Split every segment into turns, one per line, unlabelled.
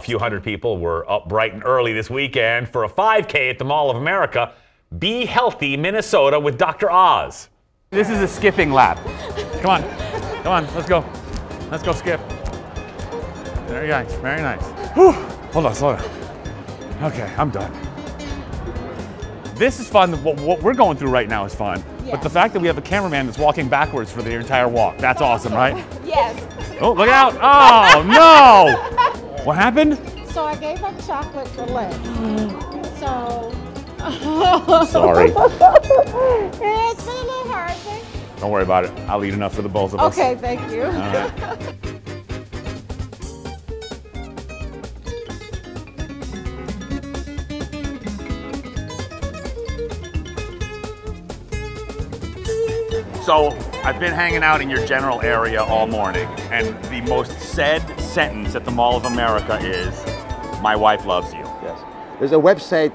A few hundred people were up bright and early this weekend for a 5K at the Mall of America. Be Healthy, Minnesota with Dr. Oz.
This is a skipping lap. Come on, let's go. Let's go skip. Very nice, very nice. Whew. Hold on, slow down. Okay, I'm done. This is fun. What we're going through right now is fun. Yes. But the fact that we have a cameraman that's walking backwards for the entire walk, that's awesome, right?
Yes.
Oh, look out. Oh, no. What happened?
So I gave her chocolate for lunch. So.
Sorry.
Yeah, it's been a little hard thing.
Don't worry about it. I'll eat enough for the both of us.
Okay, thank you.
All right. So I've been hanging out in your general area all morning, and the most said sentence at the Mall of America is, "My wife loves you."
Yes. There's a website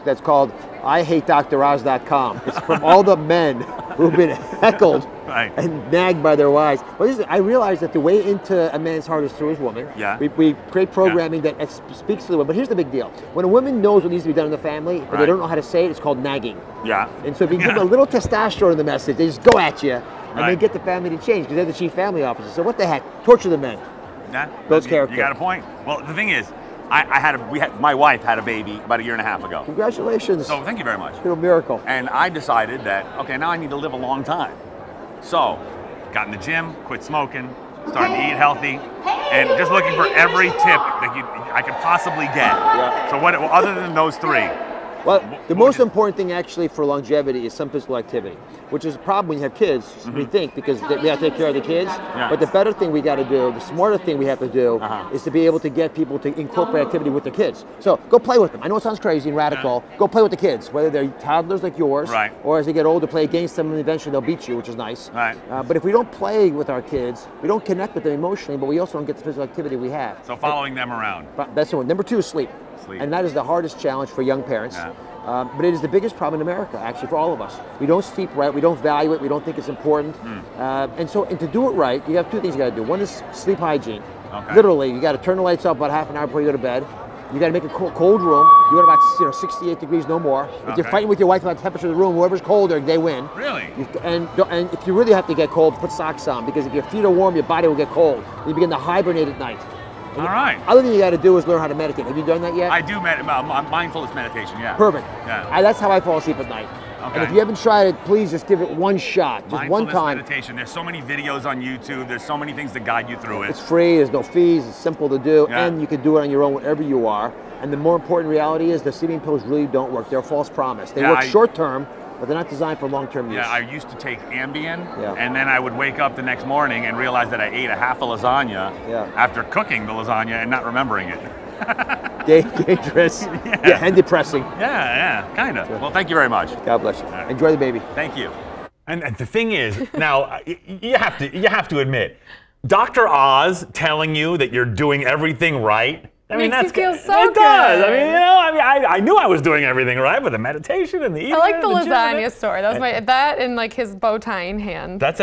that's called IHateDrOz.com. It's from all the men who've been heckled and nagged by their wives. Well, I realize that the way into a man's heart is through his woman.
Yeah.
We create programming that speaks to the woman. But here's the big deal. When a woman knows what needs to be done in the family, but they don't know how to say it, it's called nagging.
Yeah.
And so if you give them a little testosterone in the message, they just go at you, and they get the family to change, because they're the chief family officer. So what the heck? Torture the men. Those characters.
You got a point. Well, the thing is, my wife had a baby about 1.5 years ago.
Congratulations.
So thank you very much.
It's a miracle.
And I decided that, okay, now I need to live a long time. So, got in the gym, quit smoking, starting to eat healthy, and just looking for every tip that I could possibly get.
Yeah.
So what, other than those three?
Well, the most important thing actually for longevity is some physical activity, which is a problem when you have kids, we think, because we have to take care of the kids.
Yeah.
But the better thing we got to do, the smarter thing we have to do, is to be able to get people to incorporate activity with their kids. So go play with them. I know it sounds crazy and radical. Go play with the kids, whether they're toddlers like yours, or as they get older, play against them, and eventually they'll beat you, which is nice. But if we don't play with our kids, we don't connect with them emotionally, but we also don't get the physical activity we have.
So following them around.
That's the one. Number 2 is sleep. And that is the hardest challenge for young parents. But it is the biggest problem in America, actually, for all of us. We don't sleep right, we don't value it, we don't think it's important. And to do it right, you have 2 things you gotta do. One is sleep hygiene. Literally, you gotta turn the lights off about half an hour before you go to bed. You gotta make a cold room. You want about 68 degrees, no more. If you're fighting with your wife about the temperature of the room, whoever's colder, they win.
Really?
And if you really have to get cold, put socks on, because if your feet are warm, your body will get cold. You begin to hibernate at night.
All right.
Other thing you got to do is learn how to meditate. Have you done that yet?
I do mindfulness meditation, yeah.
Perfect.
Yeah.
That's how I fall asleep at night.
Okay.
And if you haven't tried it, please just give it one shot, just one time.
Meditation. There's so many videos on YouTube. There's so many things to guide you through it.
It's free. There's no fees. It's simple to do, and you can do it on your own wherever you are. And the more important reality is the sleeping pills really don't work. They're a false promise. They work short term, but they're not designed for long-term use.
Yeah, I used to take Ambien, and then I would wake up the next morning and realize that I ate a half a lasagna after cooking the lasagna and not remembering it.
Dangerous. And depressing.
Yeah, kind of. Well, thank you very much.
God bless you. Enjoy the baby.
Thank you.
And the thing is, now you have to admit, Dr. Oz telling you that you're doing everything right. I mean,
makes you feel so
it
good.
does. I mean, I knew I was doing everything right, but the meditation and the eating.
I like the lasagna story. That was that and like his bow tie in hand.
That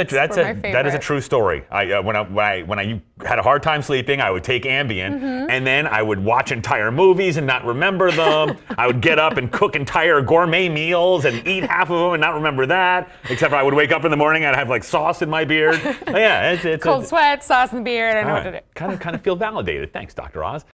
is a true story. When I had a hard time sleeping, I would take Ambien, and then I would watch entire movies and not remember them. I would get up and cook entire gourmet meals and eat half of them and not remember that. Except for I would wake up in the morning and I'd have like sauce in my beard. Yeah, it's
cold sweat, sauce in the beard. I know what to do.
Kind of feel validated. Thanks, Dr. Oz.